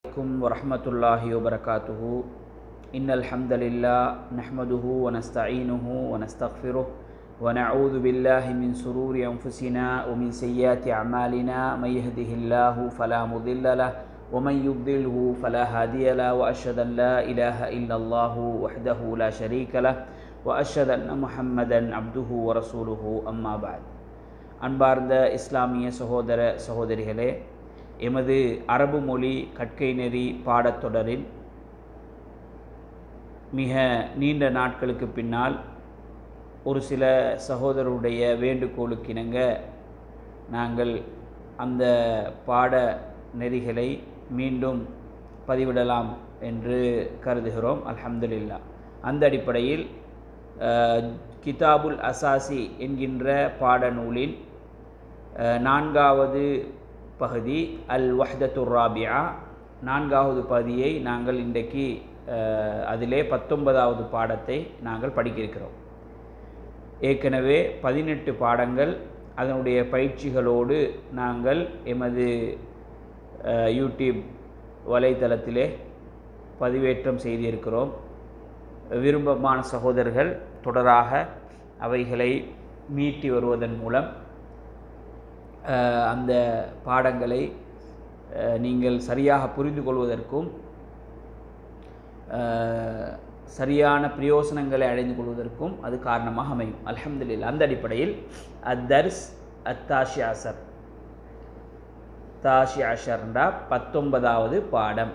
عليكم ورحمة الله وبركاته. إن الحمد لله نحمده ونستعينه ونستغفره ونعوذ بالله من شرور أنفسنا ومن سيئات أعمالنا. من يهده الله فلا مضل له ومن يضلله فلا هادي له وأشهد أن لا إله إلا الله وحده لا شريك له وأشهد أن محمدا عبده ورسوله. أما بعد. அன்பார்ந்த இஸ்லாமிய சகோதர சகோதரிகளே, எமது அரபு மொழி கற்கை நெறி பாடத்தொடரில் மிக நீண்ட நாட்களுக்கு பின்னால் ஒரு சில சகோதரருடைய வேண்டுகோளுக்கிணங்க நாங்கள் அந்த பாட நெறிகளை மீண்டும் பதிவிடலாம் என்று கருதுகிறோம். அல்ஹம்துலில்லாஹ். அந்த அடிப்படையில் கிதாபுல் அசாசி என்கின்ற பாடநூலின் நான்காவது பகுதி அல் வஹ்தத்துர் ராபியா, நான்காவது பகுதியை நாங்கள் இன்றைக்கு அதிலே 19வது பாடத்தை நாங்கள் படிக்க இருக்கிறோம். ஏற்கனவே 18 பாடங்கள் அதனுடைய பயிற்சிகளோடு நாங்கள் எமது யூடியூப் வலைத்தளத்திலே பதிவேற்றம் செய்திருக்கிறோம். விருப்பமான சகோதரர்கள் தொடராக அவைகளை மீட்டி வருவதன் மூலம் அந்த பாடங்களை நீங்கள் சரியாக புரிந்து கொள்வதற்கும் சரியான பிரயோசனங்களை அடைந்து கொள்வதற்கும் அது காரணமாக அமையும். அல்ஹம்துலில்லாஹ். அந்த அடிப்படையில் அத்தர்ஸ் அத்தாஷி அஷர், தாஷி அஷர்ண்டா 19வது பாடம்.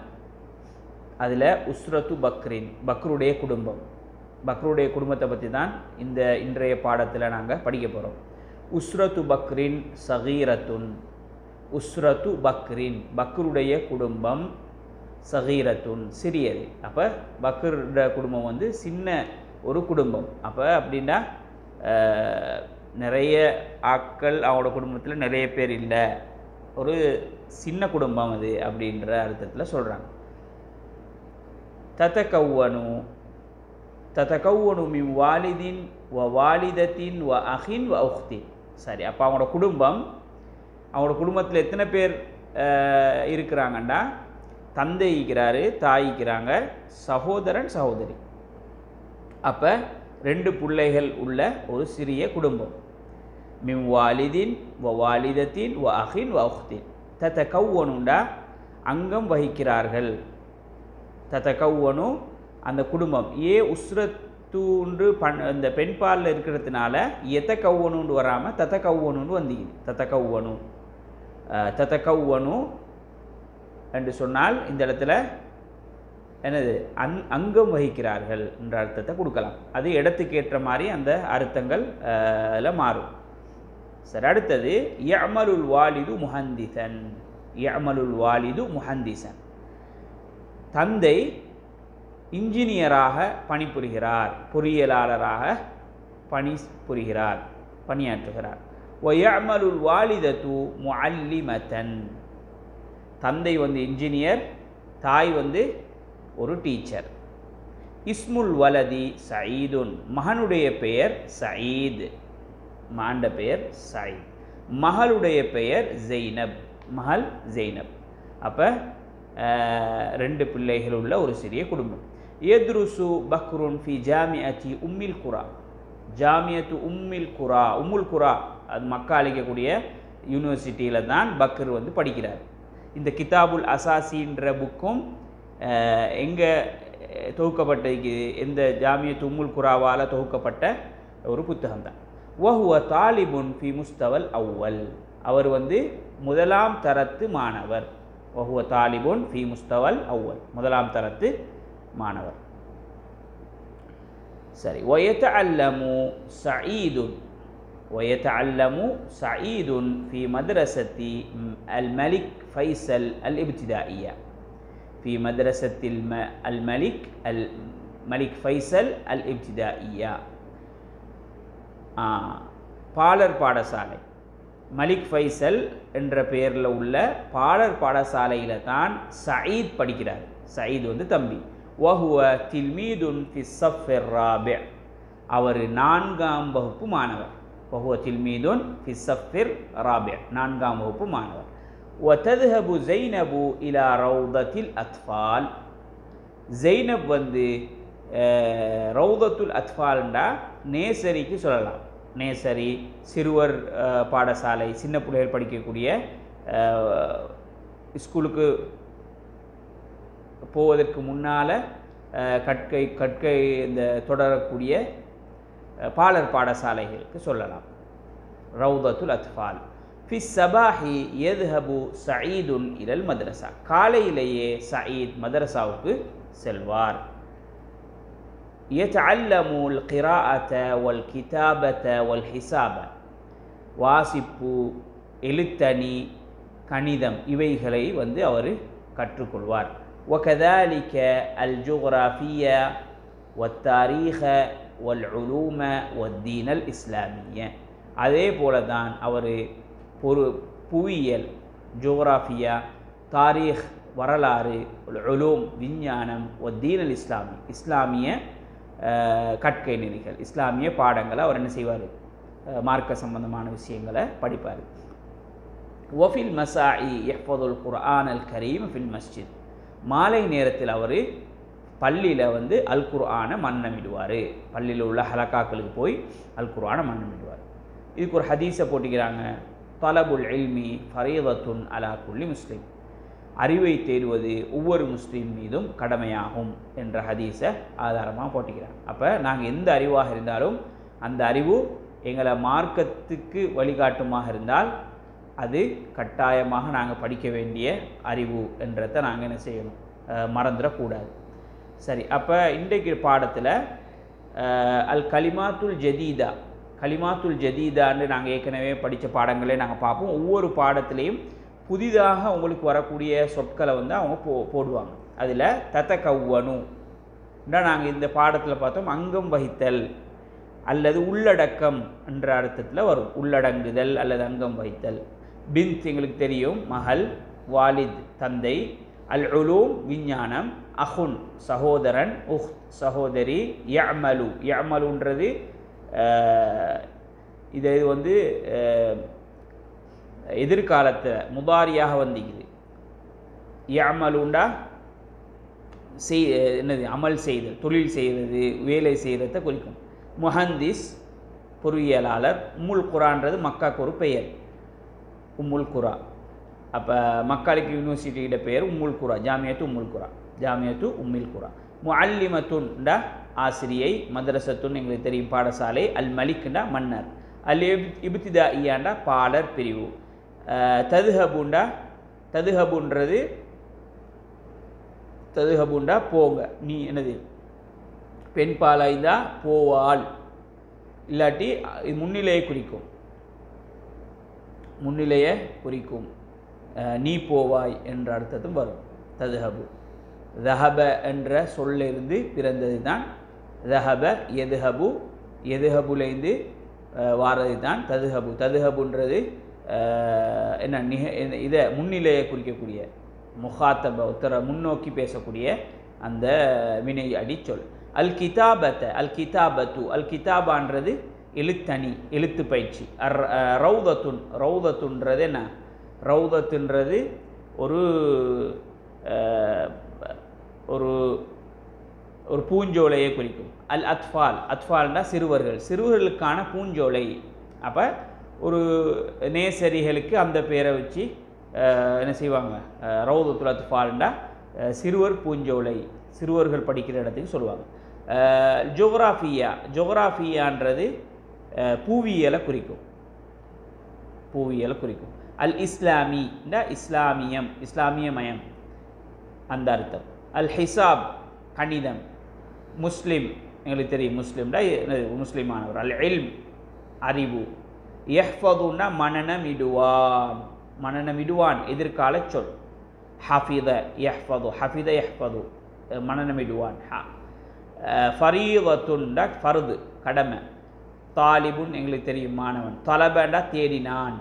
அதில் உஸ்ரத்து பக்ரின், பக்ருடைய குடும்பம், பக்ருடைய குடும்பத்தை பற்றி தான் இந்த இன்றைய பாடத்தில் நாங்கள் படிக்க போகிறோம். உஸ்ரத்து பக்ரின் சகீரத்துன், உஸ்ரத்து பக்ரின் பக்ருடைய குடும்பம், சகீரத்துன் சிறியது. அப்போ பக்ருடைய குடும்பம் வந்து சின்ன ஒரு குடும்பம். அப்போ அப்படின்னா நிறைய ஆட்கள் அவங்களோட குடும்பத்தில் நிறைய பேர் இல்லை, ஒரு சின்ன குடும்பம் அது அப்படின்ற அர்த்தத்தில் சொல்கிறாங்க. ததகவ்வனு மின் வாலிதின் வ வாலிதத்தின் வ அஹின் வ உஹ்தின். சரி, அப்போ அவங்களோட குடும்பம், அவங்களோட குடும்பத்தில் எத்தனை பேர் இருக்கிறாங்கன்னா, தந்தை இருக்கிறாரு, தாய் இருக்கிறாங்க, சகோதரன் சகோதரி. அப்போ 2 பிள்ளைகள் உள்ள ஒரு சிறிய குடும்பம். மின் வாலிதின் வ வாலிதத்தின் வ அஹின் வ உஹ்தின். ததகவ்வனுண்டா அங்கம் வகிக்கிறார்கள். ததகவ்வனு அந்த குடும்பம். உஸ்ரத்துன்று இந்த பெண்பாலில் இருக்கிறதுனால எத்தகவ்வனுண்டு வராமல் ததகவ்வனுண்டு வந்தீங்க. ததகவ்வனு என்று சொன்னால் இந்த இடத்துல என்னது, அங்கம் வகிக்கிறார்கள் என்ற அர்த்தத்தை கொடுக்கலாம். அது இடத்துக்கு ஏற்ற மாதிரி அந்த அர்த்தங்கள் மாறும். சரி, அடுத்தது யஅமலுல் வாலிது முஹந்திசன். யஅமலுல் வாலிது முஹந்திசன், தந்தை இன்ஜினியராக பணிபுரிகிறார், பொறியியலாளராக பணியாற்றுகிறார். வயஅமலுல் வாலிதத்து முஅல்லிமத்தன், தந்தை வந்து இன்ஜினியர், தாய் வந்து ஒரு டீச்சர். இஸ்முல் வலதி சயீதுன், மகனுடைய பெயர் சயீத், மாண்ட பெயர் சயீத். மகளுடைய பெயர் ஜெய்னப், மகள் ஜெய்னப். அப்போ 2 பிள்ளைகள் உள்ள ஒரு சிறிய குடும்பம். யத்ருசு பக்ருன் ஃபி ஜாமிஅத்தி உம்மில் குரா. ஜாமியத்து உம்மில் குரா, உம்முல் குரா அது மக்கா அளிக்கக்கூடிய யூனிவர்சிட்டியில் தான் பக்ர் வந்து படிக்கிறார். இந்த கிதாபுல் அசாசின்ற புக்கும் எங்கே தொகுக்கப்பட்டிருக்கு, எந்த ஜாமியத்து உம்முல் குராவால் தொகுக்கப்பட்ட ஒரு புத்தகம் தான். வஹுவ தாலிபுன் ஃபி முஸ்தவல் அவ்வல், அவர் வந்து 1ஆம் தரத்து மாணவர். வஹுவ தாலிபுன் ஃபி முஸ்தவல் அவ்வல், 1ஆம் தரத்து மாணவர். சரி, வயதஅல்லமு சயீதுன், வயதஅல்லமு சயீதுன் ஃபி மத்ரஸத்தி அல் மலிக் ஃபைசல் அல் இப்திதாயியா. ஃபி மத்ரஸத்தி அல் மலிக் ஃபைசல் அல் இப்திதாயியா. பாலர் பாடசாலை, மலிக் ஃபைசல் என்ற பெயரில் உள்ள பாலர் பாடசாலையில் தான் சயீத் படிக்கிறார். சயீத் வந்து தம்பி. வஹுவ தில்மீதுன் ஃபி ஸஃபிர் ராபி', அவர் 4ஆம் வகுப்பு மாணவர். வஹுவ தில்மீதுன் ஃபி ஸஃபிர் ராபி', 4ஆம் வகுப்பு மாணவர். وتذهب زينب إلى روضة الأطفال. ஜெய்னப் வந்து ரௌதத்துல் அத்ஃபால்ண்டா நேசரிக்கு சொல்லலாம். நேசரி, சிறுவர் பாடசாலை, சின்ன பிள்ளைகள் படிக்கக்கூடிய ஸ்கூலுக்கு போவதற்கு முன்னால் கற்கை இந்த தொடரக்கூடிய பாலர் பாடசாலைகளுக்கு சொல்லலாம். ரௌதத்துல் அத்ஃபால். ஃபி ஸபாஹி யذهபு சயீதுன் இலல் மദ്രஸா. காலையிலேயே சயீத் மதரசாவுக்கு செல்வார். யதஅல்லமுல் கிராஅத வல் கிதாபத வல் ஹிசாப. வாசிப்பு, எழுத்தணி, கணிதம் இவைகளை வந்து அவர் கற்றுக்கொள்வார். وكذلك الجغرافية والتاريخ والعلوم والدين الإسلامية. அதே போல தான் அவர் புவியியல், ஜோகிராஃபியா, தாரீக் வரலாறு, உலூம் விஞ்ஞானம், தீன் அல் இஸ்லாமி இஸ்லாமிய கற்கை நெறிகள், இஸ்லாமிய பாடங்களை அவர் என்ன செய்வார், மார்க்க சம்பந்தமான விஷயங்களை படிப்பார். வஃபில் மசாஇ யஹ்ஃபதுல் குர்ஆன் அல் கரீம் ஃபில் மஸ்ஜித். மாலை நேரத்தில் அவர் பள்ளியில் வந்து அல் குர்ஆனை மன்னமிடுவார். பள்ளியில் உள்ள ஹலக்காக்களுக்கு போய் அல் குர்ஆனை மன்னமிடுவார். இதுக்கு ஒரு ஹதீஸை போட்டிக்கிறாங்க. தலபுல் இல்மி ஃபரீதத்துன் அலா குல்லி முஸ்லிம். அறிவை தேடுவது ஒவ்வொரு முஸ்லீம் மீதும் கடமையாகும் என்ற ஹதீஸை ஆதாரமாக போட்டிக்கிறாங்க. அப்போ நாங்கள் எந்த அறிவாக இருந்தாலும் அந்த அறிவு எங்களை மார்க்கத்துக்கு வழிகாட்டுமாக இருந்தால் அது கட்டாயமாக நாங்கள் படிக்க வேண்டிய அறிவு என்றதை நாங்கள் என்ன செய்யணும், மறந்துடக்கூடாது. சரி, அப்போ இன்றைக்கு பாடத்தில் அல் கலிமாத்துல் ஜதீதா, கலிமாத்துல் ஜதீதான்னு நாங்கள் ஏற்கனவே படித்த பாடங்களே நாங்கள் பார்ப்போம். ஒவ்வொரு பாடத்துலேயும் புதிதாக உங்களுக்கு வரக்கூடிய சொற்களை வந்து அவங்க போடுவாங்க. அதில் தத்தகவ்வனுன்னா நாங்கள் இந்த பாடத்தில் பார்த்தோம் அங்கம் வகித்தல் அல்லது உள்ளடக்கம் என்ற அர்த்தத்தில் வரும். உள்ளடங்குதல் அல்லது அங்கம் வகித்தல். பின்த் எங்களுக்கு தெரியும், மகள், வாலித் தந்தை, அல் உலூம் விஞ்ஞானம், அஹுன் சகோதரன், சகோதரி, யஅமலு யஅமலுன்றது இது வந்து எதிர்காலத்தில் முதாரியாக வந்திக்குது. யஅமலுண்டா என்னது, அமல் செய்தல், தொழில் செய்கிறது, வேலை செய்கிறத குறிக்கும். முஹந்திஸ் பொறியியலாளர். உம்முல் குரான்றது மக்காக்கு ஒரு பெயர், உம்முல் குரா. அப்போ மக்காலிக்கு யூனிவர்சிட்டியோட பெயர் உம்முல் குரா, ஜாமியத்து உம்முல் குரா, ஜாமியத்து உம்மில் குரா. முஅல்லிமத்துன்டா ஆசிரியை, மதரசத்துன்னு எங்களுக்கு தெரியும் பாடசாலை, அல் மலிக்ண்டா மன்னர், அல் இப்திதாஇயாண்டா பாலர் பிரிவு, ததுஹபுண்டா ததுஹபுண்டா போங்க, நீ என்னது பெண் பாலாய்ந்தா போவாள், இல்லாட்டி முன்னிலையை குறிக்கும், முன்னிலையை குறிக்கும், நீ போவாய் என்ற அர்த்தத்தும் வரும். ததுஹபு தஹப என்ற சொல்லிருந்து பிறந்தது தான் தஹப. எதுஹபு, எதுஹபுலேருந்து வாரது தான் ததுஹபு. ததுஹபுன்றது என்ன, இதை முன்னிலையை குறிக்கக்கூடிய முகாத்தப, உத்தர முன்னோக்கி பேசக்கூடிய அந்த வினை அடிச்சொல். அல் கிதாபத்தை, அல் கிதாபத்து, அல் கிதாபான்றது எழுத்தணி, எழுத்து பயிற்சி. ரௌதத்துன், ரௌதத்துன்றது என்ன, ரௌதத்துன்றது ஒரு ஒரு ஒரு பூஞ்சோலையை குறிக்கும். அல் அத்ஃபால், அத்ஃபால்னா சிறுவர்கள், சிறுவர்களுக்கான பூஞ்சோலை. அப்போ ஒரு நேசரிகளுக்கு அந்த பேரை வச்சு என்ன செய்வாங்க, ரௌதத்துல் அத்ஃபால்ண்டா சிறுவர் பூஞ்சோலை, சிறுவர்கள் படிக்கிற இடத்துக்கு சொல்லுவாங்க. ஜோகிராஃபியா, ஜோகிராஃபியான்றது பூவியலை குறிக்கும், பூவியலை குறிக்கும். அல் இஸ்லாமின்னா இஸ்லாமியம், இஸ்லாமியமயம் அந்த அர்த்தம். அல் ஹிசாப் கணிதம். முஸ்லிம் எங்களுக்கு தெரியும், முஸ்லிம்னா முஸ்லிமானவர். அல் இல்ம் அறிவு. யஹ்ஃபதுன்னா மனனமிடுவான், மனனமிடுவான் எதிர்கால சொல். ஹஃபித யஹ்ஃபது, ஹஃபித யஹ்ஃபது மனனமிடுவான். ஃபரீதத்துன்னா ஃபர்து கடமை. தாலிபுன் எங்களுக்கு தெரியும் மாணவன். தலபண்டா தேடினான்,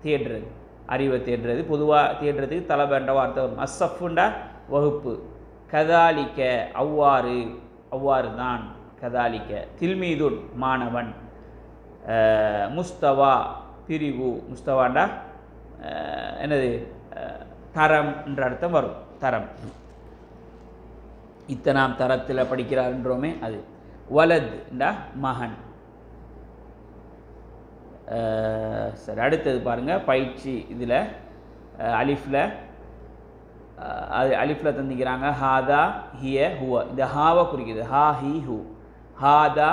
தேடுறது, அறிவை தேடுறது. பொதுவாக தேடுறதுக்கு தலபண்ட வார்த்தை வரும். அஸ்ஸஃபுண்டா வகுப்பு. கதாலிக்க அவ்வாறு, அவ்வாறு தான். கதாலிக்க. தில்மீதுன் மாணவன். முஸ்தவா பிரிவு. முஸ்தவாண்டா என்னது, தரம் என்ற அர்த்தம் வரும். தரம் இத்தனாம் தரத்தில் படிக்கிறார்ன்றோமே அது. வலத் என்றா மகன். சரி, அடுத்தது பாருங்கள் பயிற்சி. இதில் அலிஃபில் தந்திக்கிறாங்க ஹாதா ஹிய ஹுவ. இந்த ஹாவை குறிக்குது. ஹா ஹி ஹூ. ஹாதா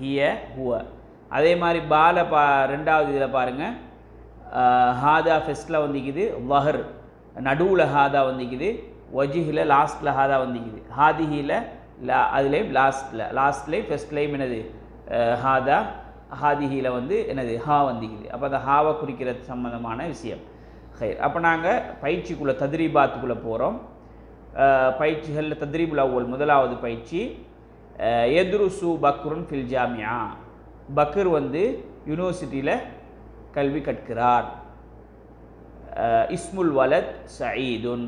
ஹிய ஹுவ. அதே மாதிரி ரெண்டாவது இதில் பாருங்கள் ஹாதா ஃபெஸ்ட்டில் வந்துக்குது. வஹர் நடுவில் ஹாதா வந்துக்குது. வஜிஹில் லாஸ்ட்டில் ஹாதா வந்துக்குது. ஹாதிஹியில் அதுலேயும் லாஸ்ட்லேயும் ஃபெஸ்ட்லேயும் என்னது ஹாதா. ஹாதிஹியில் என்னது ஹா வந்துக்குது. அப்போ அந்த ஹாவை குறிக்கிறது சம்மந்தமான விஷயம். அப்போ நாங்கள் பயிற்சிக்குள்ளே தத்ரீபாத்துக்குள்ளே போகிறோம். பயிற்சிகளில் தத்ரீபுல் அவ்வல் முதலாவது பயிற்சி எத்ருசு பக்ருன் ஃபில் ஜாமியா. பக்ர் யூனிவர்சிட்டியில் கல்வி கற்கிறார். இஸ்முல் வலத் சயீதுன்.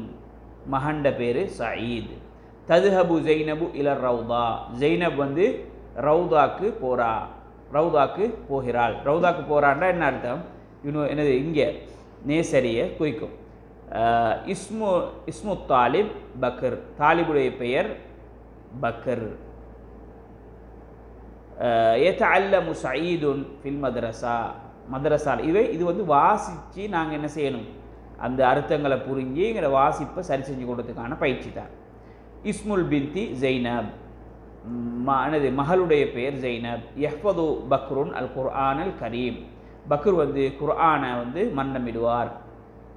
மகண்ட பேர் சயீத். ததுஹபு ஜெய்னபு இலர் ரவுதா. ஜெய்னப் ரவுதாக்கு போகிறாள். ரவுதாக்கு போகிறான்னா என்ன அர்த்தம்? என்னது இங்கே நேசரியை குறிக்கும். இஸ்மு தாலிப் பக்கர். தாலிபுடைய பெயர் பக்கர். யதஅல்லமு சயீதுன் ஃபில் மதரசா. மதரசால் இது வாசித்து நாங்கள் என்ன செய்யணும்? அந்த அர்த்தங்களை புரிஞ்சு எங்களை வாசிப்பை சரி செஞ்சு கொடுத்ததுக்கான பயிற்சி தான். இஸ்முல் பின்தி ஜெய்னப். மகளுடைய பெயர் ஜெய்னப். யஹ்ஃபது பக்ருன் அல் குர்ஆன் அல் கரீம். பக்ர் குர்ஆனை மன்னமிடுவார்.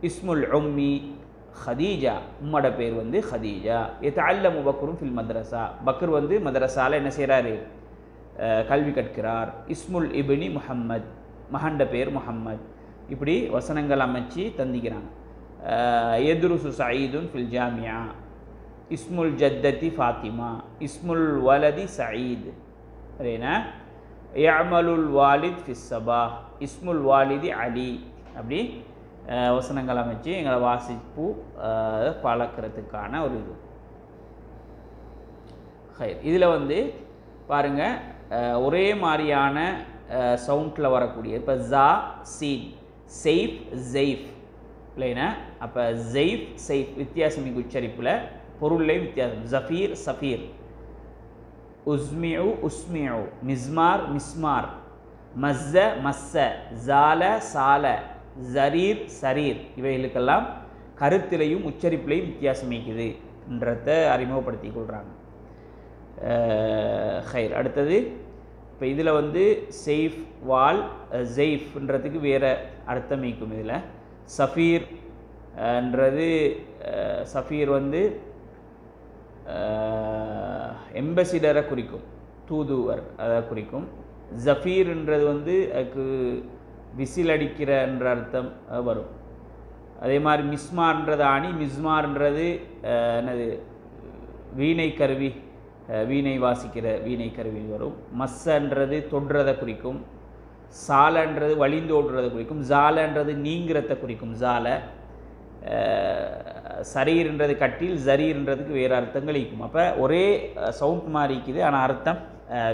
இஸ்முல் உம்மி ஹதீஜா. உம்மோட பேர் ஹதீஜா. யதஅல்லமு பக்ருன் ஃபில் மதரசா. பக்ர் மதரசாவில் என்ன செய்கிறாரு? கல்வி கற்கிறார். இஸ்முல் இப்னி முஹம்மத். மகண்ட பேர் முஹம்மத். இப்படி வசனங்கள் அமைச்சு தந்திக்கிறாங்க. எத்ருசு சயீதுன் ஃபில் ஜாமியா. இஸ்முல் ஜத்ததி ஃபாத்திமா. இஸ்முல் வலதி சயீத். சரிண்ணா? யஅமலுல் வாலித் ஃபிஸ் சபாஹ். இஸ்முல் வாலிதி அலி. அப்படி வசனங்கள் அமைச்சு எங்களை வாசிப்பு பழக்கிறதுக்கான ஒரு இது. இதில் பாருங்கள் ஒரே மாதிரியான சவுண்டில் வரக்கூடிய இப்போ ஜா சீன் செய்ஃப் ஜெய்ஃப் இல்லைன்னா அப்போ ஜெய்ஃப் செய்ஃப் வித்தியாசமிகு உச்சரிப்பில் பொருள்லேயும் வித்தியாசம். ஜஃபீர் சஃபீர். உஸ்மிஉ உஸ்மிஉ. மிஸ்மார் மிஸ்மார். மஸ்ஸ மஸ்ஸ. ஜால சால. ஜரீர் சரீர். இவைகளுக்கெல்லாம் கருத்திலையும் உச்சரிப்பிலையும் வித்தியாசம் இருக்குது என்றதை அறிமுகப்படுத்தி கொள்கிறாங்க. அடுத்தது இப்போ இதில் செய்ஃப் வால் ஜெய்ஃப்ன்றதுக்கு வேறு அர்த்தம் இருக்கும். இதில் சஃபீர் என்றது சஃபீர் எம்பசிடரை குறிக்கும். தூதுவர் அதை குறிக்கும். ஜஃபீர்ன்றது அதுக்கு விசில் அடிக்கிற என்ற அர்த்தம் வரும். அதே மாதிரி மிஸ்மார்ன்றது ஆணி. மிஸ்மார்ன்றது என்னது வீணை கருவி. வீணை வாசிக்கிற வீணை கருவி வரும். மஸ்ஸன்றது தொடுறதை குறிக்கும். சாலன்றது வழிந்து ஓடுறதை குறிக்கும். ஜாலன்றது நீங்கிறத குறிக்கும். ஜால. சரீர்ன்றது கட்டில். ஜரீர்ன்றதுக்கு வேறு அர்த்தங்கள் இருக்கும். அப்போ ஒரே சவுண்ட் மாதிரி இருக்குது, ஆனால் அர்த்தம்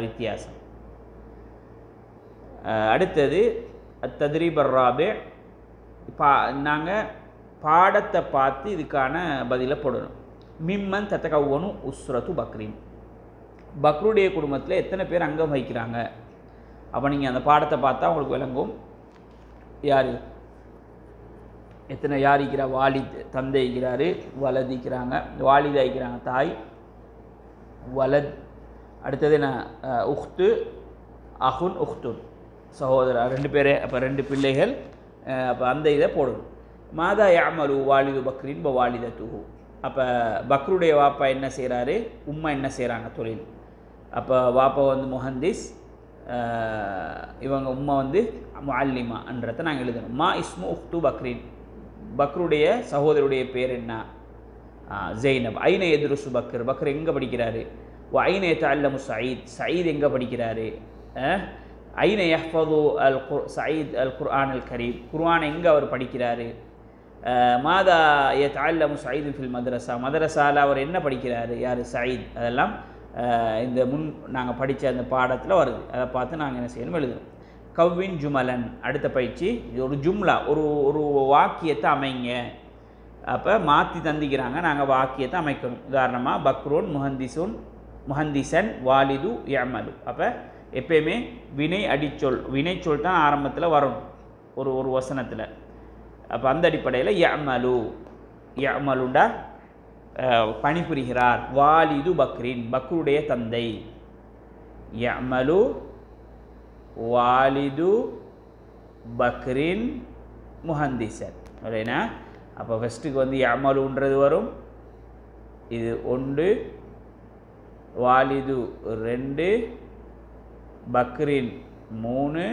வித்தியாசம். அடுத்தது தத்ரீப் ராபே. நாங்கள் பாடத்தை பார்த்து இதுக்கான பதிலை போடணும். மிம்மன் தத்தகவனு உஸ்ரத்து பக்ரீன். பக்ருடைய குடும்பத்தில் எத்தனை பேர் அங்கம் வகிக்கிறாங்க? அப்போ நீங்கள் அந்த பாடத்தை பார்த்தா உங்களுக்கு விளங்கும். யார் இருக்கிறா? வாலித் தந்தை இருக்கிறாரு. வலது இருக்கிறாங்க. வாலிதா இருக்கிறாங்க தாய். வலத். அடுத்தது என்ன? உஹ்து அஹுன் உஹ்துன் சகோதரா. 2 பேர். அப்போ 2 பிள்ளைகள். அப்போ அந்த இதை போடணும். மாதா யாமலு வாலிது பக்ரின் வாலிதத்துஹு. அப்போ பக்ருடைய வாப்பா என்ன செய்கிறாரு? உம்மா என்ன செய்கிறாங்க தொழில்? அப்போ வாப்பா முஹந்திஸ். இவங்க உம்மா முஅல்லிமான்றதை நாங்கள் எழுதணும். மா இஸ்மு உஹ்து பக்ரின். பக்ருடைய சகோதரருடைய பேர் என்ன? ஜெய்னப். ஐன எத்ருசு பக்ர். பக்ர் எங்கே படிக்கிறாரு? ஐன யதஅல்லமு சயீத். சயீத் எங்கே படிக்கிறாரு? ஐன யஹ்ஃபது சயீத் அல் குர்ஆன் அல் கரீம். குர்ஆன் எங்கே அவர் படிக்கிறாரு? மாதா யதஅல்லமு சயீது ஃபில் மதரசா. மதரசாவில் அவர் என்ன படிக்கிறாரு? யார்? சயீத். அதெல்லாம் இந்த நாங்கள் படித்த அந்த பாடத்தில் வருது. அதை பார்த்து நாங்கள் என்ன செய்யணும்? எழுதணும். கவ்வின் ஜுமலன். அடுத்த பயிற்சி ஒரு ஜும்லா, ஒரு வாக்கியத்தை அமைங்க. அப்போ மாற்றி தந்திக்கிறாங்க, நாங்கள் வாக்கியத்தை அமைக்கணும். உதாரணமாக பக்ரூன் முஹந்திசன் வாலிது யமலு. அப்போ எப்பயுமே வினைச்சொல் தான் ஆரம்பத்தில் வரும் ஒரு வசனத்தில். அப்போ அந்த அடிப்படையில் யமலுண்டா பணிபுரிகிறார். வாலிது பக்ரின் பக்ருடைய தந்தை. யமலு வாலிது பக்ரின் முஹந்திசன். இல்லைனா அப்போ ஃபஸ்ட்டுக்கு வந்து யமலுன்றது வரும், இது 1, வாலிது 2, பக்ரின் 3,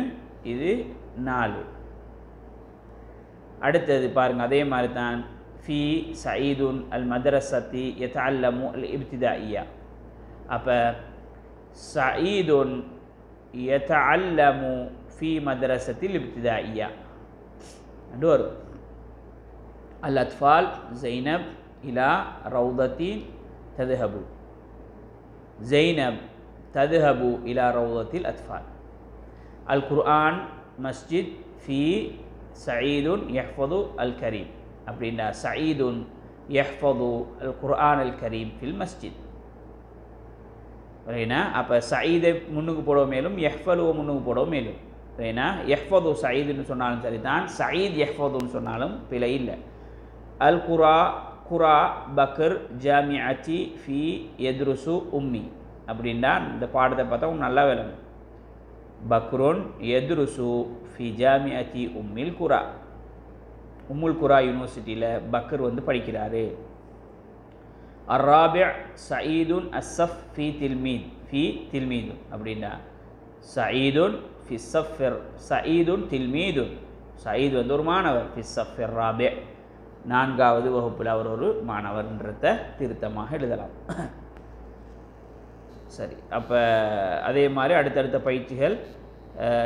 இது 4. அடுத்தது பாருங்கள், அதே மாதிரி தான் ஃபி சயீதுன் அல் மதரசத்தி யதஅல்லமு அல் இப்திதாயியா. அப்போ சயீதுன் யதஅல்லமு ஃபி மதரசத்தில் இப்திதாயியா அண்டு வரும். அல் அத்ஃபால் ஜைனப் இலா ரவுதத்தின் ததுஹபு. ஜைனப் ததுஹபு இலா ரவுதத்தில் அத்ஃபால். அல் குர்ஆன் மஸ்ஜித் ஃபி சயீதுன் யஹ்ஃபது அல் கரீம். அப்படின்னா சயீதுன் யஹ்ஃபது அல் குர்ஆன் அல் கரீம் ஃபில் மஸ்ஜித். சரிண்ணா? அப்போ சயீதை முன்னுக்கு போட மேலும் யஹ்ஃபலுவை முன்னுக்கு போட மேலும். சரிண்ணா? யஹ்ஃபது சயீதுன்னு சொன்னாலும் சரி தான், சயீத் யஹ்ஃபதுன்னு சொன்னாலும் பிழை இல்லை. அல் குரா பக்ர் ஜாமிஅத்தி ஃபி யத்ருசு உம்மி. அப்படின்னா இந்த பாடத்தை பார்த்தா நல்லா விளங்கும். பக்ருன் யத்ருசு ஃபி ஜாமிஅத்தி உம்மில் குரா. உம்முல் குரா யூனிவர்சிட்டியில் பக்ர் வந்து படிக்கிறாரு. அர்ராபி சயீதுன் அஸ்ஸஃப் ஃபி தில்மீதுன். அப்படின்னா சயீதுன் ஃபி ஸஃபிர் சயீதுன் தில்மீதுன். சயீத் வந்து ஒரு மாணவர். ஃபி ஸஃபிர் ராபி 4வது வகுப்பில் அவர் ஒரு மாணவர்ன்றத திருத்தமாக எழுதலாம். சரி, அப்போ அதே மாதிரி அடுத்தடுத்த பயிற்சிகள்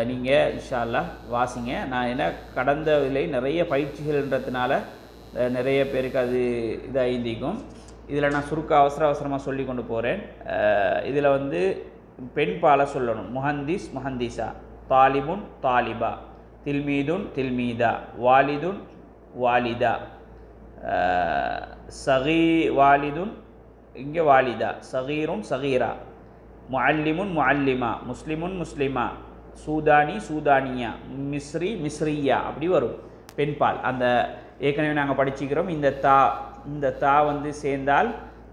நீங்கள் இன்ஷா அல்லாஹ் வாசிங்க. நான் என்ன கடந்த விலை நிறைய பயிற்சிகள்ன்றதுனால நிறைய பேருக்கு அது இதாக இந்திக்கும். இதில் நான் சுருக்க அவசரமாக சொல்லி கொண்டு போகிறேன். இதில் வந்து பெண் பாலை சொல்லணும். முஹந்திஸ் முஹந்திசா, தாலிபுன் தாலிபா, தில்மீதுன் தில்மீதா, வாலிதுன் வாலிதா, வாலிதுன் இங்கே வாலிதா, சகீருன் சகீரா, முஅல்லிமுன் முஅல்லிமா, முஸ்லிமுன் முஸ்லிமா, சூதானி சூதானியா, மிஸ்ரி மிஸ்ரியா. அப்படி வரும் பெண்பால். அந்த ஏற்கனவே நாங்கள் படிச்சுக்கிறோம். இந்த தா வந்து சேர்ந்தால்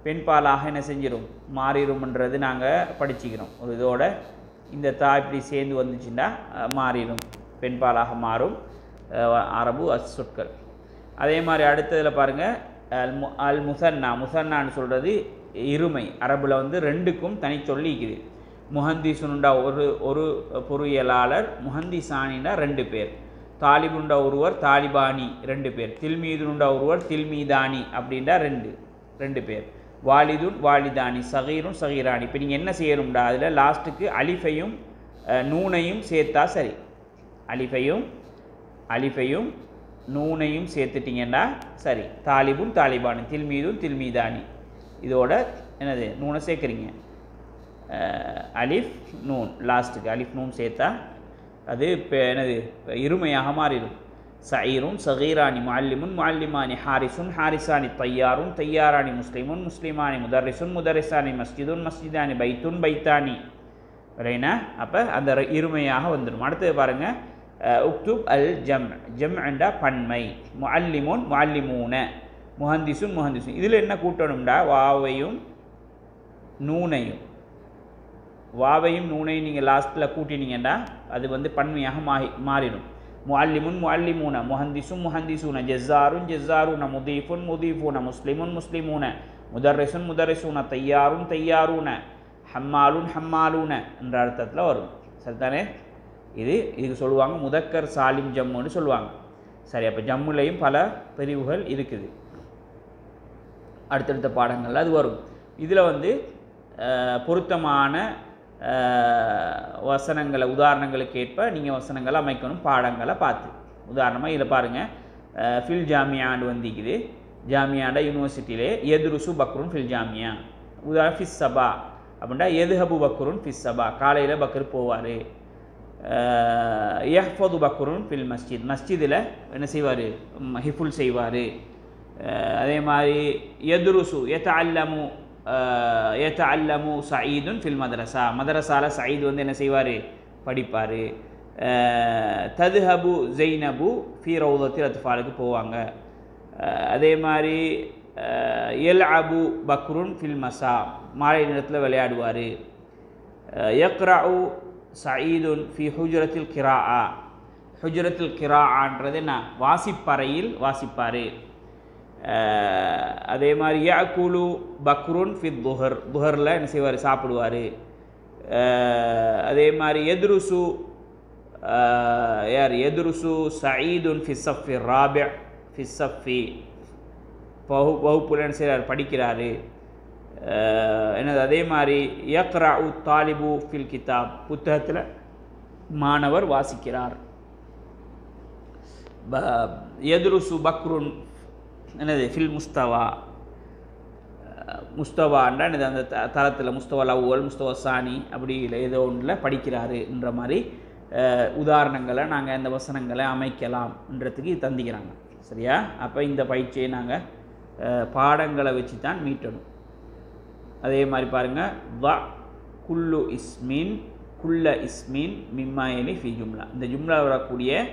பெண்பாலாக என்ன செஞ்சிடும், மாறிடும்ன்றது நாங்கள் படிச்சுக்கிறோம். ஒரு இதோட இந்த தா இப்படி சேர்ந்து வந்துச்சுன்னா மாறிடும், பெண்பாலாக மாறும் அரபு சொற்கள். அதே மாதிரி அடுத்ததில் பாருங்கள், அல் முசன்னான்னு சொல்கிறது இருமை. அரபில் வந்து 2க்கும் தனி சொல்லிக்குது. முஹந்திசுனுண்டா ஒரு பொறியியலாளர், முஹந்திசானின்னா 2 பேர், தாலிபுண்டா ஒருவர், தாலிபானி 2 பேர், தில்மீதுனுண்டா ஒருவர், தில்மீதானி அப்படின்டா 2 பேர், வாலிதுன் வாலிதானி, சகீருன் சகீரானி. இப்போ நீங்கள் என்ன செய்யணும்டா, அதில் லாஸ்ட்டுக்கு அலிஃபையும் நூனையும் சேர்த்தா சரி. அலிஃபையும் நூனையும் சேர்த்துட்டிங்கன்னா சரி. தாலிபுன் தாலிபானி, தில்மீதுன் தில்மீதானி. இதோட என்னது நூனை சேர்க்குறீங்க. அலிஃப் நூன் லாஸ்ட்டுக்கு அலிஃப் நூன் சேர்த்தா அது இப்போ என்னது இருமையாக மாறிடும். சயீருன் சகீரானி, முஅல்லிமுன் முஅல்லிமானி, ஹாரிசுன் ஹாரிசானி, தையாருன் தையாரானி, முஸ்லிமுன் முஸ்லிமானி, முதர்ரிசுன் முதர்ரிசானி, மஸ்ஜிதுன் மஸ்ஜிதானி, பைத்துன் பைத்தானி. ரைனா? அப்போ அந்த இருமையாக வந்துடும். அடுத்தது பாருங்கள், உக்துப் அல் ஜம்அண்டா பன்மை. முஅல்லிமுன் முஅல்லிமூன, முஹந்திசுன் முஹந்திசுன். இதில் என்ன கூட்டணும்டா, வாவையும் நூனையும் நீங்கள் லாஸ்ட்டில் கூட்டினீங்கன்னா அது வந்து பன்மையாக மாறிடும். முஅல்லிமுன் முஅல்லிமூன, முஹந்திசுன் முஹந்திசூன, ஜஸ்ஸாருன் ஜஸ்ஸாரூன, முதீஃபுன் முதீஃபூன, முஸ்லிமுன் முஸ்லிமூன, முதர்ரிசுன் முதர்ரிசூன, தையாருன் தையாரூன, ஹம்மாலுன் ஹம்மாலூன என்ற அர்த்தத்தில் வரும். சரிதானே? இதுக்கு சொல்லுவாங்க முதக்கர் சாலிம் ஜம்முன்னு சொல்லுவாங்க. சரி, அப்போ ஜம்முலையும் பல பிரிவுகள் இருக்குது. அடுத்தடுத்த பாடங்களில் அது வரும். இதில் வந்து பொருத்தமான வசனங்களை உதாரணங்களுக்கு ஏற்ப நீங்கள் வசனங்களை அமைக்கணும், பாடங்களை பார்த்து. உதாரணமாக இதில் பாருங்கள், ஃபில் ஜாமியாண்டு வந்திக்குது. ஜாமியாண்ட யூனிவர்சிட்டியிலே எதுருசு பக்ருன் ஃபில் ஜாமியா. உதாரணம் ஃபிஸ் சபா அப்படின்னா எதுஹபு பக்ருன் ஃபிஸ் சபா, காலையில் பக்ரு போவார். யஹ்ஃபது பக்ருன் ஃபில் மஸ்ஜித், மஸ்ஜிதில் என்ன செய்வார், ஹிஃபுல் செய்வார். அதே மாதிரி யதுருசு யதஅல்லமு சயீதுன் ஃபில் மதரசா, மதரசாவில் சயீத் வந்து என்ன செய்வார், படிப்பார். ததுஹபு ஜெய்னபு ஃபி ரௌதத்தில் அத்ஃபாலுக்கு போவாங்க. அதே மாதிரி யல்அபு பக்ருன் ஃபில் மசா, மாலை நேரத்தில் விளையாடுவார். யக்ரஉ சயீதுன் ஃபி ஹுஜ்ரத்தில் கிராஆ, ஹுஜ்ரத்தில் கிராஆன்றது என்ன, வாசிப்பறையில் வாசிப்பார். அதே மாதிரி யஅகுலு பக்ருன் ஃபி துஹர், துஹரில் என்ன செய்வார், சாப்பிடுவார். அதே மாதிரி யதுருசு யார், யதுருசு சயீதுன் ஃபி ஸஃபி ராபி ஃபி ஸஃபி, வகுப்புல என்ன செய்கிறார், படிக்கிறார். என்னது, அதே மாதிரி யக்ரஉ தாலிபு ஃபில் கிதாப், புத்தகத்தில் மாணவர் வாசிக்கிறார். யதுருசு பக்ருன் என்னது ஃபில் முஸ்தவா, முஸ்தவாண்டா என்னது அந்த தரத்தில் முஸ்தவா அவ்வல் முஸ்தவா சானி அப்படி இல்லை ஏதோ ஒன்றில் படிக்கிறாருன்ற மாதிரி உதாரணங்களை நாங்கள் இந்த வசனங்களை அமைக்கலாம்ன்றதுக்கு தந்திக்கிறாங்க. சரியா? அப்போ இந்த பயிற்சியை நாங்கள் பாடங்களை வச்சு தான் மீட்டணும். அதே மாதிரி பாருங்கள், வ குல்லு இஸ்மின் குல்ல இஸ்மின் மிம்மாயலி ஃபி ஜும்லா, இந்த ஜும்லாவில் வரக்கூடிய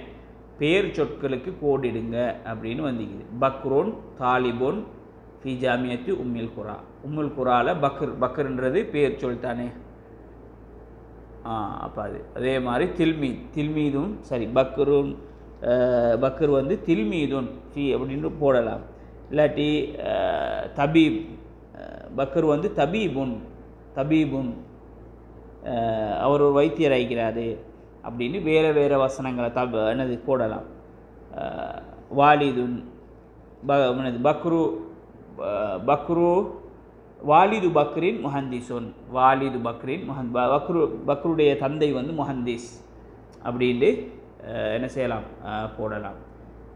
பேர் சொற்களுக்கு கோடிடுங்க அப்படின்னு வந்திக்குது. பக்ரோன் தாலிபுன் ஃபி ஜாமியத்து உம்மில் குரா, உம்முல் குராவில் பக்ருன்றது பேர் சொல் தானே. அப்போ அதே மாதிரி தில்மீதும் சரி, பக்ர் வந்து தில்மீதுன் ஃபி அப்படின்னு போடலாம். இல்லாட்டி தபீப், பக்ர் வந்து தபீபுன் அவர் ஒரு வைத்தியர் ஆகிறாரு அப்படின்னு வேறு வசனங்களை என்னது போடலாம். வாலிதுன் பக்ரு வாலிது பக்ரின் முஹந்திசுன், வாலிது பக்ரின் பக்ருடைய தந்தை வந்து முஹந்திஸ் அப்படின்ட்டு என்ன செய்யலாம், போடலாம்.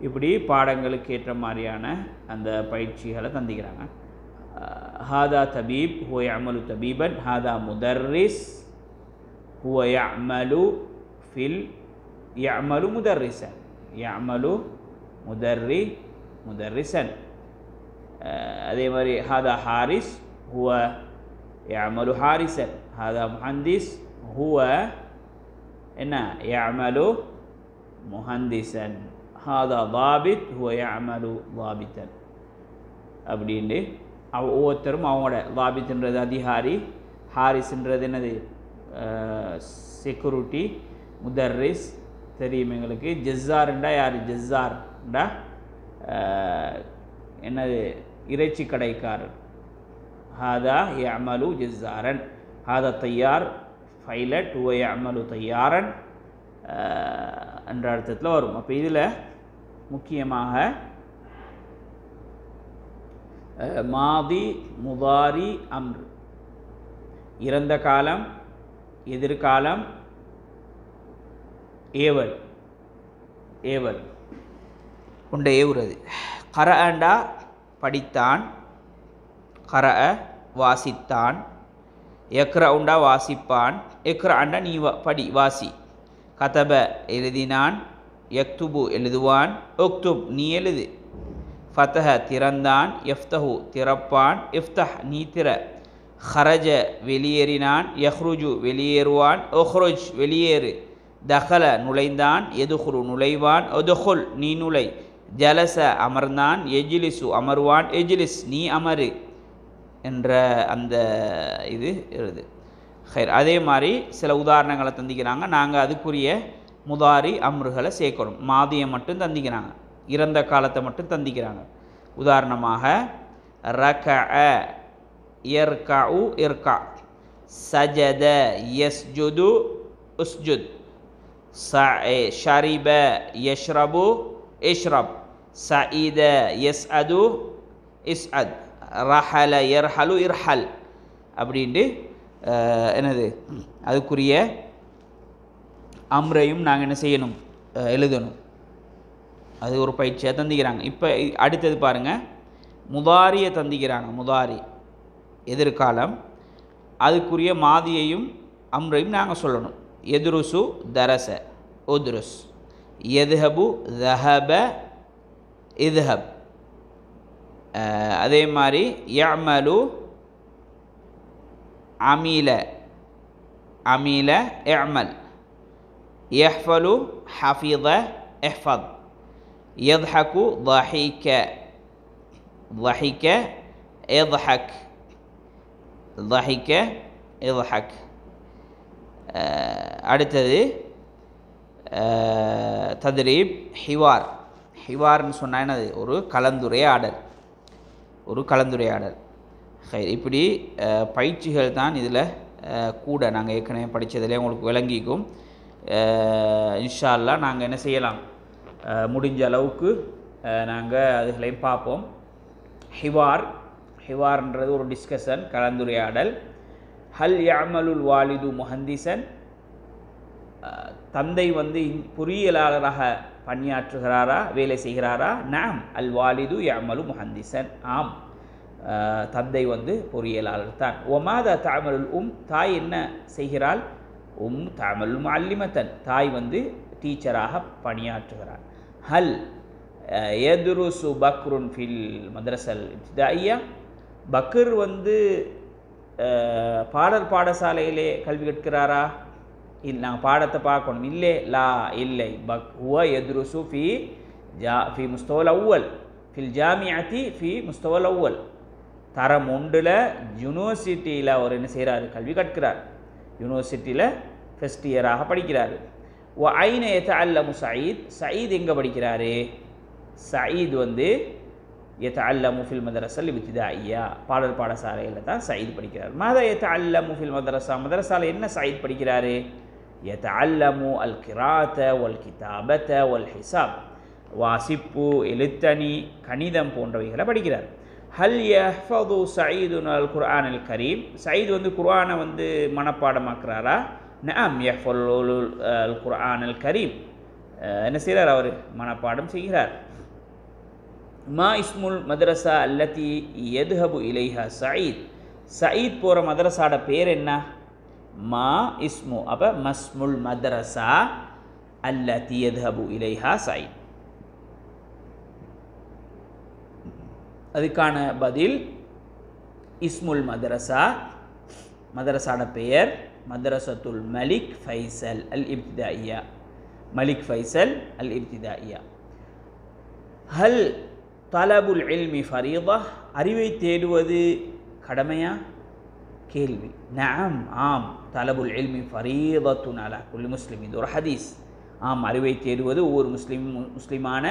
இப்படி பாடங்களுக்கு ஏற்ற மாதிரியான அந்த பயிற்சிகளை தந்திக்கிறாங்க. ஹாதா தபீப் ஹுவ யஅமலு தபீபன், ஹாதா முதர்ரிஸ் ஹுவ யஅமலு யஅமலு முதர்ரிசன், யஅமலு முதர்ரிசன். அதே மாதிரி ஹாதா ஹாரிஸ் ஹுவ யஅமலு ஹாரிசன், ஹாதா முஹந்திஸ் ஹுவ என்ன யஅமலு முஹந்திசன், ஹாதா தாபித் ஹுவ யஅமலு தாபித்தன் அப்படின்னு ஒவ்வொருத்தரும் அவங்களோட, தாபித்ன்றது அதிகாரி, ஹாரிஸ்ன்றது என்னது செக்யூரிட்டி, முதர்ரிஸ் தெரியும் எங்களுக்கு. ஜஸ்ஸார்ண்டா யார், ஜஸ்ஸார்ண்டா என்னது இறைச்சி கடைக்காரர். ஹாதா யஅமலு ஜஸ்ஸாரன், ஹாதா தையார் பைலட் ஹுவ யஅமலு தையாரன் என்ற அர்த்தத்தில் வரும். அப்போ இதில் முக்கியமாக மாதி முதாரி அம்ர், இறந்த காலம், எதிர்காலம், ஏவல் கொண்ட ஏவுறது. கரஅண்டா படித்தான், கரஅ வாசித்தான், எக்ரவுண்டா வாசிப்பான், எக்ரஅண்டா நீ படி வாசி, கதப எழுதினான், யக்துபு எழுதுவான், உக்துப் நீ எழுது, ஃபதஹ திறந்தான், யஃப்தஹு திறப்பான், இஃப்தஹ் நீ திற, ஹரஜ வெளியேறினான், யஹ்ருஜு வெளியேறுவான், உஹ்ருஜ் வெளியேறு, தஹல நுழைந்தான், எதுஹுரு நுழைவான், உதுஹுல் நீ நுழை, ஜலச அமர்ந்தான், எஜ்லிசு அமர்வான், எஜ்லிஸ் நீ அமரு என்ற அந்த இது எழுது. ஹைர். அதே மாதிரி சில உதாரணங்களை தந்திக்கிறாங்க. நாங்கள் அதுக்குரிய முதாரி அம்ருகளை சேர்க்கணும். மாதியை மட்டும் தந்திக்கிறாங்க, இறந்த காலத்தை மட்டும் தந்திக்கிறாங்க. உதாரணமாக ரகஅ யர்கஉ இர்கா, சஜத யஸ்ஜுது உஸ்ஜுத், ஷரிப யஷ்ரபு இஷ்ரப், சஇத யஸ்அது இஸ்அத், ரஹல யர்ஹலு இர்ஹல் அப்படின்ட்டு என்னது அதுக்குரிய அம்ரையும் நாங்கள் என்ன செய்யணும், எழுதணும். அது ஒரு பயிற்சியாக தந்திக்கிறாங்க. இப்போ அடுத்தது பாருங்கள், முதாரியை தந்திக்கிறாங்க. முதாரி எதிர்காலம், அதுக்குரிய மாதியையும் அம்ரையும் நாங்கள் சொல்லணும். எதுருசு தரச உத்ருஸ், எதுஹபு தஹப இதுஹப், அதே மாதிரி யஅமலு அமீல அமீல இஅமல் யஹ்ஃபலு ஹஃபித இஹ்ஃபத் யத்ஹகு ضحك ضحك يضحك ضحك يضحك அடுத்தது தத்ரீப் ஹிவார் ஹிவார்னு சொன்னால் என்னது ஒரு கலந்துரையாடல் இப்படி பயிற்சிகள் தான் இதில் கூட நாங்கள் ஏற்கனவே படித்ததிலே உங்களுக்கு விளங்கிக்கும் இன்ஷா அல்லாஹ் நாங்கள் என்ன செய்யலாம் முடிஞ்ச அளவுக்கு நாங்கள் அதுகளையும் பார்ப்போம் ஹிவார்ன்றது ஒரு டிஸ்கஷன் கலந்துரையாடல் ஹல் யஅமலுல் வாலிது முஹந்திசன் தந்தை வந்து பொறியியலாளராக பணியாற்றுகிறாரா வேலை செய்கிறாரா நாம் அல் வாலிது யஅமலு முஹந்திசன் ஆம் தந்தை வந்து பொறியியலாளர் தான் ஒமாதா தஅமலுல் தாய் என்ன செய்கிறாள் தஅமலு முஅல்லிமத்தன் தாய் வந்து டீச்சராக பணியாற்றுகிறார் ஹல் யதுருசு பக்ருன் ஃபில் மദ്രஸல் இப்திதாயியா பக்ர் வந்து பாடசாலையிலே கல்வி கற்கிறாரா இல்லை நாங்கள் பாடத்தை பார்க்கணும் இல்லை ஹுவ யதுருசு ஃபி முஸ்தவல் அவ்வல் ஃபில் ஜாமிஅத்தி ஃபி முஸ்தவல் அவ்வல் தரம் 1ல் யூனிவர்சிட்டியில் அவர் என்ன செய்கிறார் கல்வி கற்கிறார் யூனிவர்சிட்டியில் ஃபஸ்ட் இயராக படிக்கிறார் ஐன யதஅல்லமு சயீத் எங்கே படிக்கிறாரு சயீத் வந்து யதஅல்லமு ஃபில் மദ്രஸல் இப்திதாயியா பாடசாலையில் தான் சயீத் படிக்கிறார் மாதா யதஅல்லமு ஃபில் மദ്രஸால என்ன சயீத் படிக்கிறாரு யதஅல்லமு அல் கிராஅத வல் கிதாபத வல் ஹிசாப் வாசிப்பு எழுத்தணி கணிதம் போன்றவைகளை படிக்கிறார் ஹல் யஹ்ஃபது சயீதுன் அல் குர்ஆன் அல் கரீம் சயீத் வந்து குர்ஆனை வந்து மனப்பாடமாக்குறாரா நஅம் யஹ்ஃபது அல் குர்ஆன் அல் கரீம் என்ன செய்கிறார் அவர் மனப்பாடம் செய்கிறார் மா இஸ்முல் மദ്രஸா அல்லதி யத்ஹபு இலைஹா சயீத் போகிற மദ്രஸாட பேர் என்ன மா இஸ்மு அப்போ மஸ்முல் மദ്രஸா அல்லதி யத்ஹபு இலைஹா சயீத் அதுக்கான பதில் இஸ்முல் மദ്രஸாட பெயர் மദ്ரஸத்துல் மலிக் ஃபைசல் அல் இப்திதாயியா ஹல் தலபுல் இல்மி ஃபரீதா அறிவை தேடுவது கடமையா கேள்வி நஅம் ஆம் தலபுல் இல்மி ஃபரீதத்துன் அலா குல்லி முஸ்லிம் இது ஒரு ஹதீஸ் ஆம் அறிவை தேடுவது ஒவ்வொரு முஸ்லிமான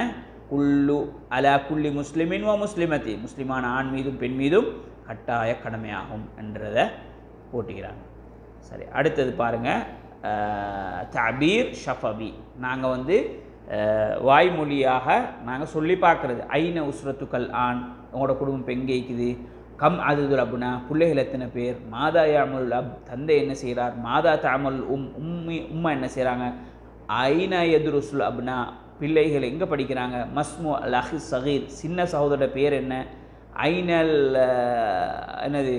அலா குல்லி முஸ்லிமின் வ முஸ்லிமத்தி முஸ்லிமான ஆண் மீதும் பெண் மீதும் கட்டாய கடமையாகும் என்றதை போட்டுக்கிறாங்க சரி அடுத்தது பாருங்கள் தபீர் ஷஃபவி நாங்கள் வந்து வாய்மொழியாக நாங்கள் சொல்லி பார்க்குறது ஐன உஸ்ரத்துக்கள் ஆண் உங்களோட குடும்பம் இப்போ எங்கே இருக்குது கம் அதுதுல் அப்னா பிள்ளைகள் எத்தனை பேர் மாதா யாமுல் அப் தந்தை என்ன செய்கிறார் மாதா தாமுல் உம்மா என்ன செய்கிறாங்க ஐன எதுருசுல் அப்னா பிள்ளைகள் எங்கே படிக்கிறாங்க மஸ்மு அல் அஹி சகீர் சின்ன சகோதரோட பேர் என்ன ஐனல் என்னது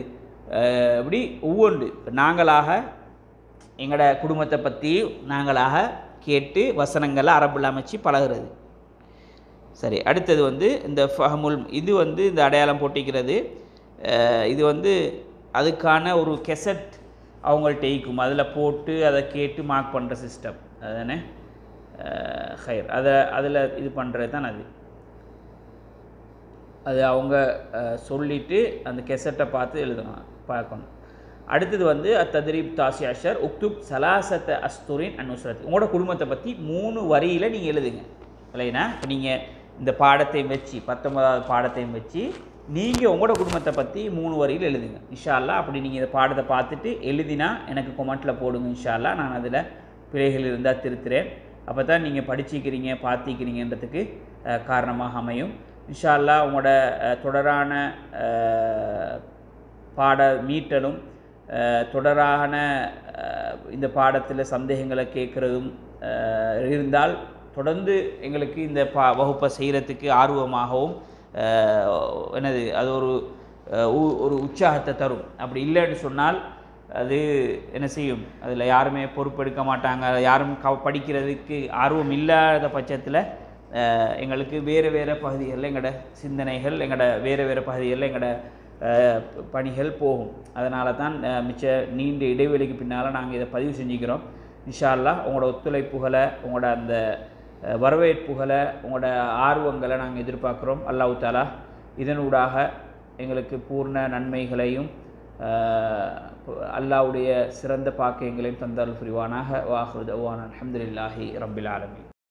இப்படி ஒவ்வொன்று நாங்களாக எங்களோட குடும்பத்தை பற்றி நாங்களாக கேட்டு வசனங்களை அரபில் அமைச்சு பழகிறது சரி அடுத்தது வந்து இந்த ஃபஹமுல் இது வந்து இந்த அடையாளம் போட்டிக்கிறது இது வந்து அதுக்கான ஒரு கெசட் அவங்கள்ட்ட ஈக்கும் அதில் போட்டு அதை கேட்டு மார்க் பண்ணுற சிஸ்டம் அதுதானே ஹைர் அதில் இது பண்ணுறது தான் அது அவங்க சொல்லிவிட்டு அந்த கெசட்டை பார்த்து எழுதணும் பார்க்கணும் அடுத்தது வந்து தத்ரீப் தாசி அஷர் உக்துப் சலாசத்த அஸ்துரின் அனுஸ்ரத் உங்களோட குடும்பத்தை பற்றி 3 வரியில் நீங்கள் எழுதுங்க இல்லைன்னா இப்போ நீங்கள் இந்த பாடத்தையும் வச்சு 19வது பாடத்தையும் வச்சு நீங்கள் உங்களோட குடும்பத்தை பற்றி 3 வரியில் எழுதுங்க இன்ஷா அல்லாஹ் அப்படி நீங்கள் இந்த பாடத்தை பார்த்துட்டு எழுதினா எனக்கு கொமெண்ட்டில் போடுங்க இன்ஷா அல்லாஹ் நான் அதில் பிழைகள் இருந்தால் திருத்துறேன் அப்போ தான் நீங்கள் படிச்சிக்கிறீங்க பார்த்திக்கிறீங்கன்றதுக்கு காரணமாக அமையும் இன்ஷா அல்லாஹ் உங்களோட தொடரான பாட மீட்டலும் தொடரான இந்த பாடத்தில் சந்தேகங்களை கேட்குறதும் இருந்தால் தொடர்ந்து எங்களுக்கு இந்த வகுப்பை செய்கிறதுக்கு ஆர்வமாகவும் என்னது அது ஒரு உற்சாகத்தை தரும் அப்படி இல்லைன்னு சொன்னால் அது என்ன செய்யும் அதில் யாருமே பொறுப்பெடுக்க மாட்டாங்க யாரும் படிக்கிறதுக்கு ஆர்வம் இல்லாத பட்சத்தில் எங்களுக்கு வேறு வேறு பகுதிகளில் எங்களோட சிந்தனைகள் எங்களோட வேறு பகுதிகளில் எங்களோட பணிகள் போகும். அதனால தான் மிச்ச நீண்ட இடைவெளிக்கு பின்னால் நாங்கள் இதை பதிவு செஞ்சுக்கிறோம். இன்ஷா அல்லாஹ் உங்களோட ஒத்துழைப்புகளை, உங்களோட அந்த வரவேற்புகளை, உங்களோட ஆர்வங்களை நாங்கள் எதிர்பார்க்குறோம். அல்லாஹ் தஆலா இதனூடாக எங்களுக்கு பூர்ண நன்மைகளையும் அல்லாஹ்வுடைய சிறந்த பாக்கியங்களையும் தந்தருள் புரிவானாக. வாஹிரு தஅவானா அல்ஹம்துலில்லாஹி ரப்பில் ஆலமீன்.